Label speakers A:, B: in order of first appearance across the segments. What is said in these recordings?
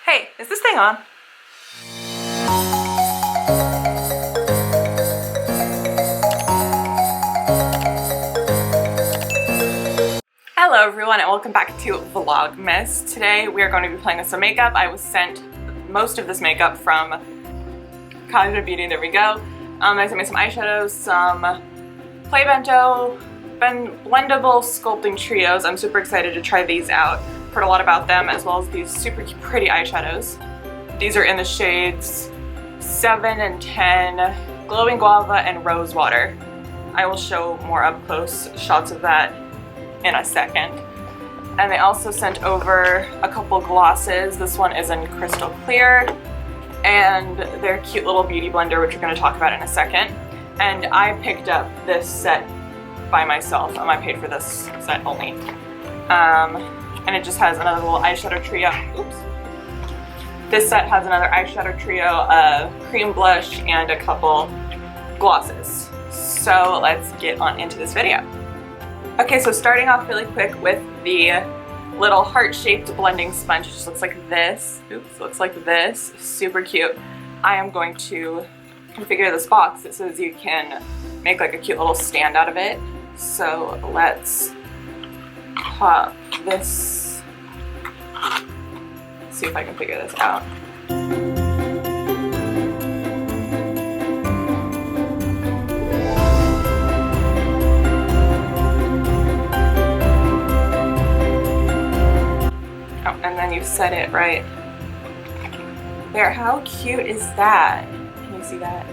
A: Hey, is this thing on? Hello everyone and welcome back to Vlogmas. Today we are going to be playing with some makeup. I was sent most of this makeup from Kaja Beauty, there we go. I sent me some eyeshadows, some Bento, blendable sculpting trios. I'm super excited to try these out. Heard a lot about them, as well as these super pretty eyeshadows. These are in the shades 7 and 10, Glowing Guava and Rose Water. I will show more up close shots of that in a second. And they also sent over a couple glosses. This one is in Crystal Clear, and their cute little beauty blender, which we're going to talk about in a second. And I picked up this set by myself. I paid for this set only. And it just has another little eyeshadow trio. Oops. This set has another eyeshadow trio, a cream blush, and a couple glosses. So let's get on into this video. Okay, so starting off really quick with the little heart-shaped blending sponge. It just looks like this. Oops, looks like this. Super cute. I am going to configure this box so as you can make like a cute little stand out of it. So let's pop this. See if I can figure this out. Oh, and then you set it right there. How cute is that? Can you see that?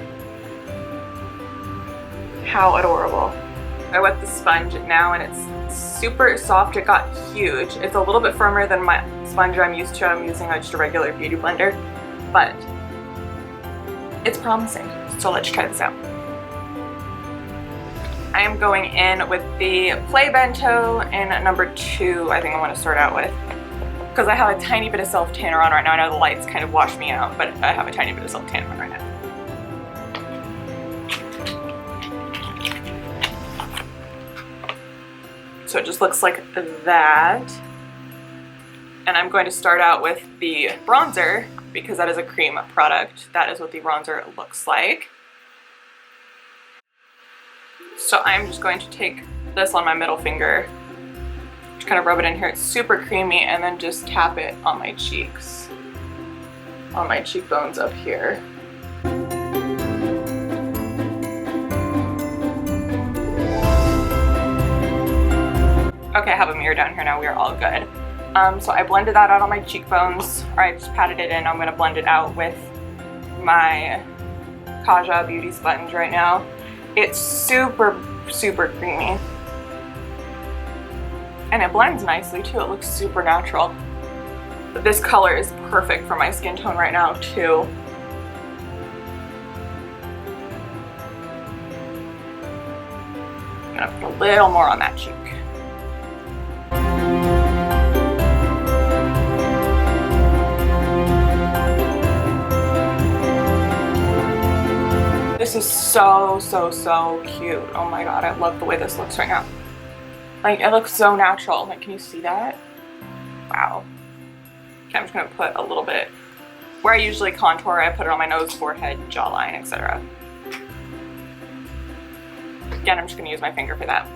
A: How adorable. I wet the sponge now and it's super soft. It got huge. It's a little bit firmer than my sponge I'm used to. I'm using just a regular beauty blender, but it's promising. So let's try this out. I am going in with the Bento in number 2. I think I want to start out with, because I have a tiny bit of self-tanner on right now. I know the lights kind of wash me out, but I have a tiny bit of self-tanner on right now. So it just looks like that. And I'm going to start out with the bronzer, because that is a cream product. That is what the bronzer looks like. So I'm just going to take this on my middle finger, just kind of rub it in here. It's super creamy, and then just tap it on my cheeks, on my cheekbones up here. Okay, I have a mirror down here now. We are all good. So I blended that out on my cheekbones, or I just patted it in. I'm going to blend it out with my Kaja Beauty sponge right now. It's super, super creamy. And it blends nicely too. It looks super natural. But this color is perfect for my skin tone right now too. I'm going to put a little more on that cheek. This is so, so, so cute. Oh my god, I love the way this looks right now. Like, it looks so natural. Like, can you see that? Wow. Okay, I'm just gonna put a little bit where I usually contour. I put it on my nose, forehead, jawline, etc. Again, I'm just gonna use my finger for that.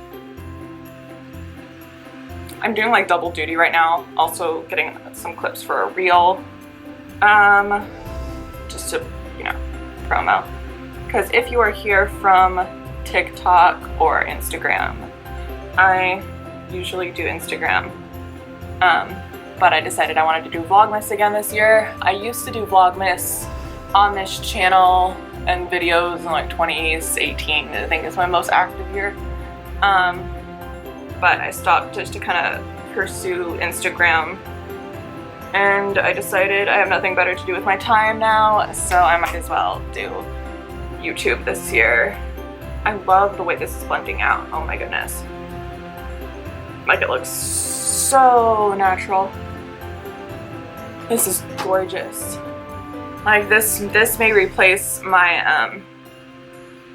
A: I'm doing like double duty right now. Also getting some clips for a reel. Just to, you know, promo. Because if you are here from TikTok or Instagram, I usually do Instagram, but I decided I wanted to do Vlogmas again this year. I used to do Vlogmas on this channel and videos in like 2018, I think is my most active year. But I stopped just to kind of pursue Instagram, and I decided I have nothing better to do with my time now, so I might as well do YouTube this year. I love the way this is blending out. Oh my goodness. Like, it looks so natural. This is gorgeous. Like, this may replace my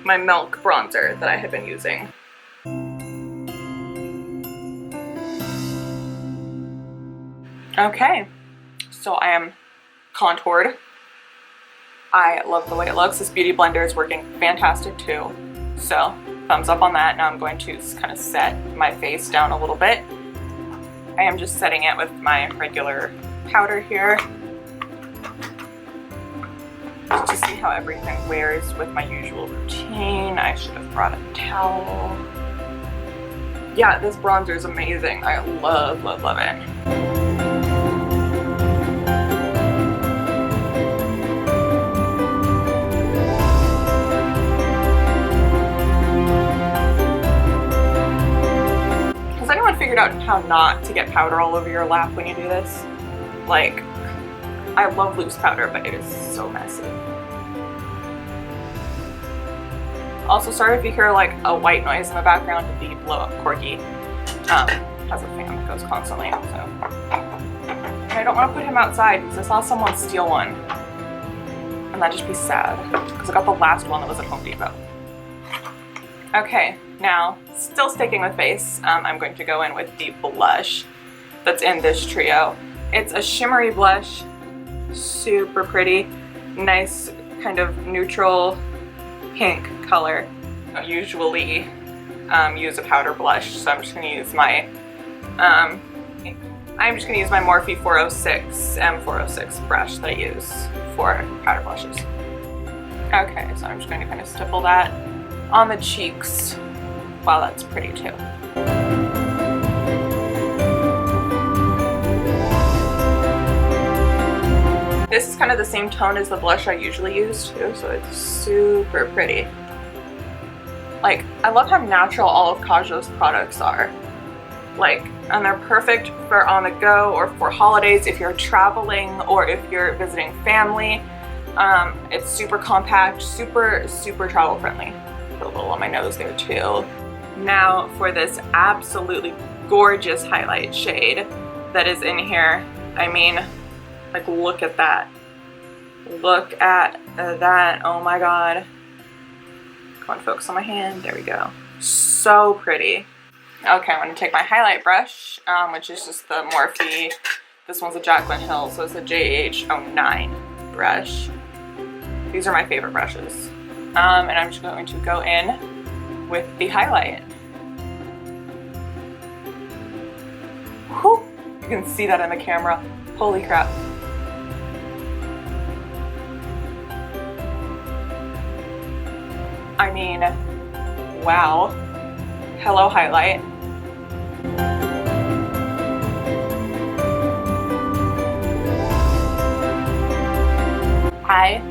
A: my milk bronzer that I had been using. Okay, so I am contoured. I love the way it looks. This beauty blender is working fantastic too. So thumbs up on that. Now I'm going to kind of set my face down a little bit. I am just setting it with my regular powder here, just to see how everything wears with my usual routine. I should have brought a towel. Yeah, this bronzer is amazing. I love, love, love it. Figured out how not to get powder all over your lap when you do this. Like, I love loose powder, but it is so messy. Also, sorry if you hear like a white noise in the background. The blow up corgi has a fan that goes constantly, so. And I don't want to put him outside because I saw someone steal one, and that'd just be sad because I got the last one that was at Home Depot. Okay, now, still sticking with face, I'm going to go in with the blush that's in this trio. It's a shimmery blush, super pretty, nice kind of neutral pink color. I usually use a powder blush, so I'm just going to use my Morphe 406 M406 brush that I use for powder blushes. Okay, so I'm just going to kind of stipple that on the cheeks. Wow, that's pretty too. This is kind of the same tone as the blush I usually use too, so it's super pretty. Like, I love how natural all of Kaja's products are. Like, and they're perfect for on the go or for holidays if you're traveling or if you're visiting family. It's super compact, super, super travel friendly. Put a little on my nose there too. Now for this absolutely gorgeous highlight shade that is in here. I mean, like, look at that. Look at that. Oh my god. Come on, focus on my hand. There we go. So pretty. Okay, I'm going to take my highlight brush, which is just the Morphe. This one's a Jaclyn Hill, so it's a JH09 brush. These are my favorite brushes. And I'm just going to go in with the highlight. Whew, you can see that in the camera. Holy crap. I mean, wow. Hello, highlight. I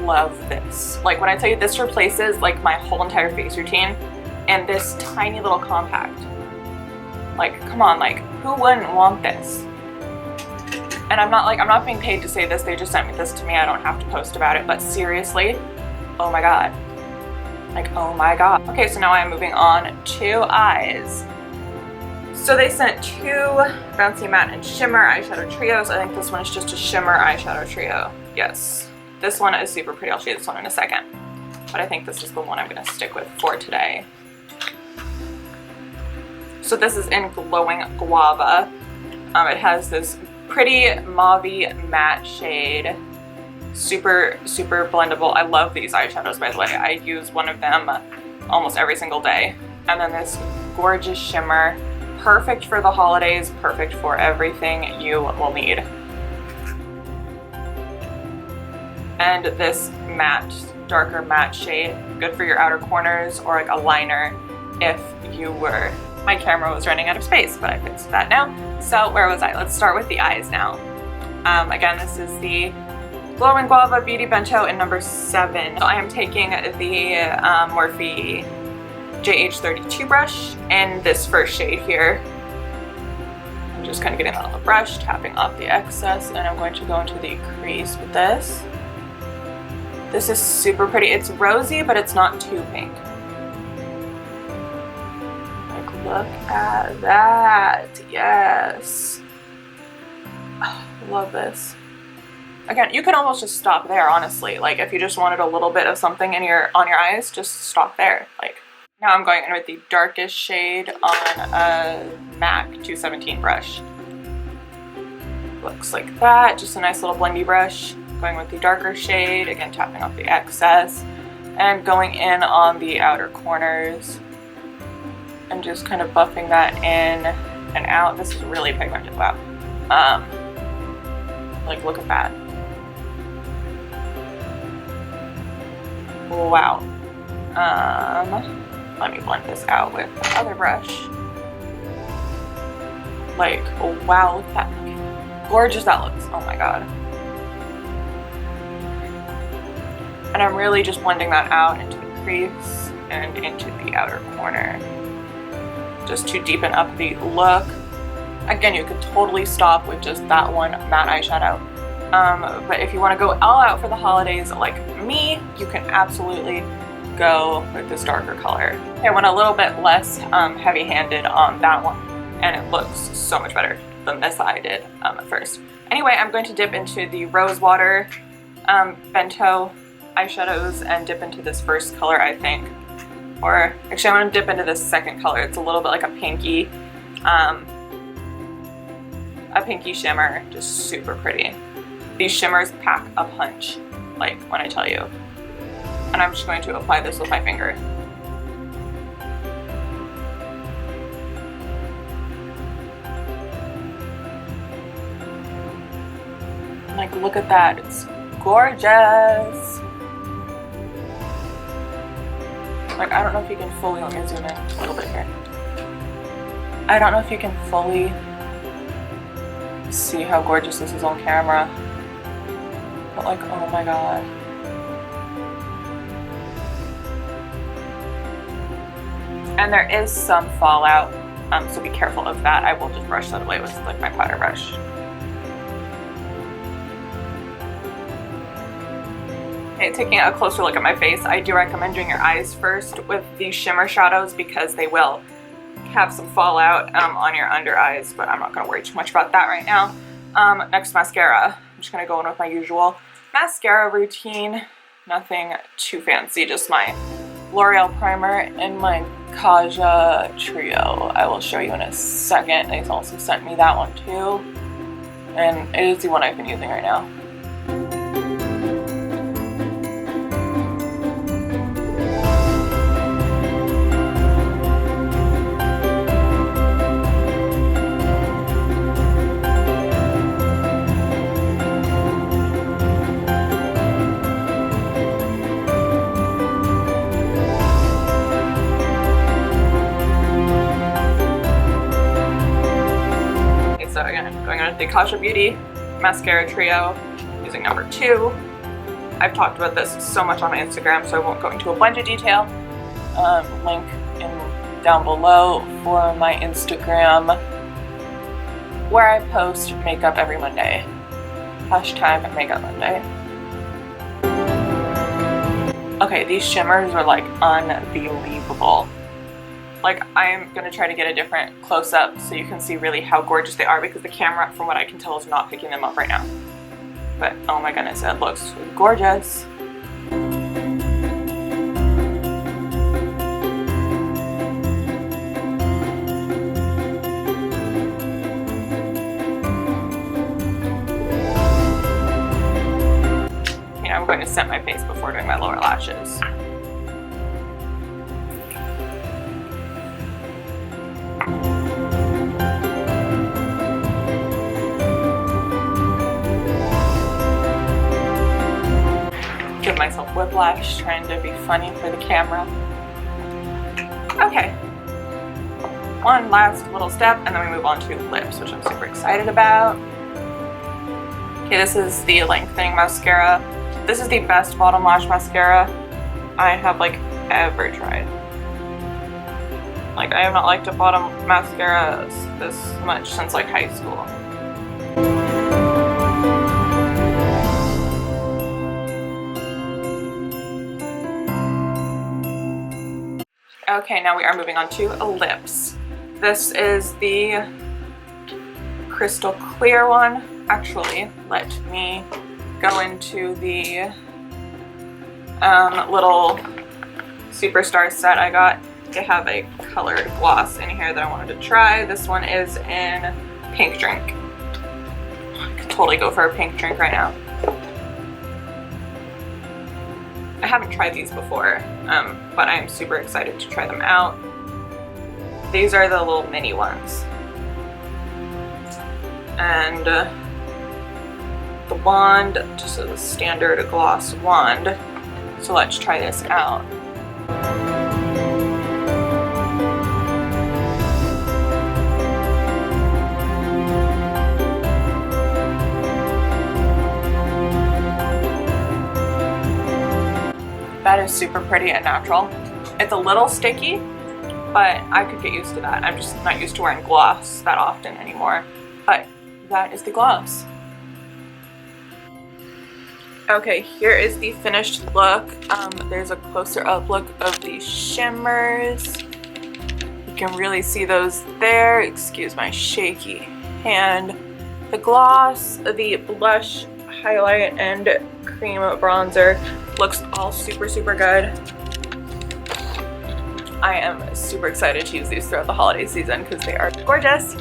A: love this. Like, when I tell you this replaces like my whole entire face routine and this tiny little compact. Like, come on, like, who wouldn't want this? And I'm not being paid to say this, they just sent me this to me, I don't have to post about it, but seriously, oh my god. Like, oh my god. Okay, so now I'm moving on to eyes. So they sent two Bouncy Matte and Shimmer eyeshadow trios. I think this one is just a shimmer eyeshadow trio. Yes. This one is super pretty. I'll show you this one in a second. But I think this is the one I'm going to stick with for today. So this is in Glowing Guava. It has this pretty mauve-y matte shade. Super, super blendable. I love these eyeshadows, by the way. I use one of them almost every single day. And then this gorgeous shimmer. Perfect for the holidays, perfect for everything you will need. And this matte, darker matte shade, good for your outer corners or like a liner if you were. My camera was running out of space, but I fixed that now. So where was I? Let's start with the eyes now. Again, this is the Glowing Guava Beauty Bento in number 7. So I am taking the Morphe JH32 brush in this first shade here. I'm just kind of getting that on the brush, tapping off the excess, and I'm going to go into the crease with this. This is super pretty. It's rosy, but it's not too pink. Like, look at that. Yes. Oh, love this. Again, you can almost just stop there, honestly. Like, if you just wanted a little bit of something in on your eyes, just stop there. Like, now I'm going in with the darkest shade on a MAC 217 brush. looks like that. Just a nice little blendy brush. Going with the darker shade, again tapping off the excess and going in on the outer corners and just kind of buffing that in and out. This is really pigmented, wow. Like look at that. Wow. Let me blend this out with the other brush. Like, oh wow, look at that. Gorgeous that looks, oh my god. And I'm really just blending that out into the crease and into the outer corner, just to deepen up the look. Again, you could totally stop with just that one matte eyeshadow. But if you want to go all out for the holidays like me, you can absolutely go with this darker color. I went a little bit less heavy-handed on that one, and it looks so much better than this I did at first. Anyway, I'm going to dip into the Rose Water Bento eyeshadows and dip into this first color, I think. Or actually, I'm going to dip into this second color. It's a little bit like a pinky shimmer, just super pretty. These shimmers pack a punch, like when I tell you. And I'm just going to apply this with my finger. Like, look at that, it's gorgeous. Like, I don't know if you can fully, let me zoom in a little bit here. I don't know if you can fully see how gorgeous this is on camera. But like, oh my god. And there is some fallout, so be careful of that. I will just brush that away with like my powder brush. Okay, taking a closer look at my face, I do recommend doing your eyes first with these shimmer shadows because they will have some fallout on your under eyes, but I'm not going to worry too much about that right now. Next, mascara. I'm just going to go in with my usual mascara routine. Nothing too fancy, just my L'Oreal primer and my Kaja Trio. I will show you in a second. They've also sent me that one too, and it is the one I've been using right now. So again, going on with the Kaja Beauty Mascara Trio, using number 2. I've talked about this so much on my Instagram, so I won't go into a bunch of detail. Link down below for my Instagram, where I post makeup every Monday. Hashtag Makeup Monday. Okay, these shimmers are like unbelievable. Like, I'm gonna try to get a different close-up so you can see really how gorgeous they are, because the camera, from what I can tell, is not picking them up right now. But oh my goodness, it looks gorgeous. You know, I'm going to set my face before doing my lower lashes. Give myself whiplash trying to be funny for the camera. Okay, one last little step and then we move on to lips, which I'm super excited about. Okay, this is the lengthening mascara. This is the best bottom lash mascara I have like ever tried. Like, I have not liked a bottom mascara this much since like high school. Okay, now we are moving on to lips. This is the crystal clear one. Actually, let me go into the little Superstar set I got. They have a colored gloss in here that I wanted to try. This one is in Pink Drink. Look, totally go for a pink drink right now. I haven't tried these before, but I am super excited to try them out. These are the little mini ones. And the wand, just a standard gloss wand. So let's try this out. That is super pretty and natural. It's a little sticky, but I could get used to that. I'm just not used to wearing gloss that often anymore. But that is the gloss. Okay, here is the finished look. There's a closer up look of the shimmers. You can really see those there. Excuse my shaky hand. The gloss, the blush, highlight, and cream bronzer looks all super good. I am super excited to use these throughout the holiday season because they are gorgeous.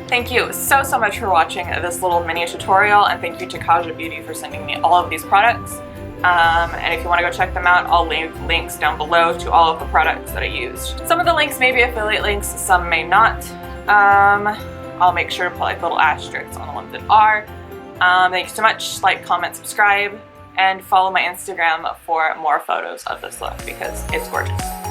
A: Thank you so much for watching this little mini tutorial, and thank you to Kaja Beauty for sending me all of these products. And if you want to go check them out, I'll leave links down below to all of the products that I used. Some of the links may be affiliate links, some may not. I'll make sure to put like little asterisks on the ones that are. Thank you so much. Like, comment, subscribe, and follow my Instagram for more photos of this look because it's gorgeous.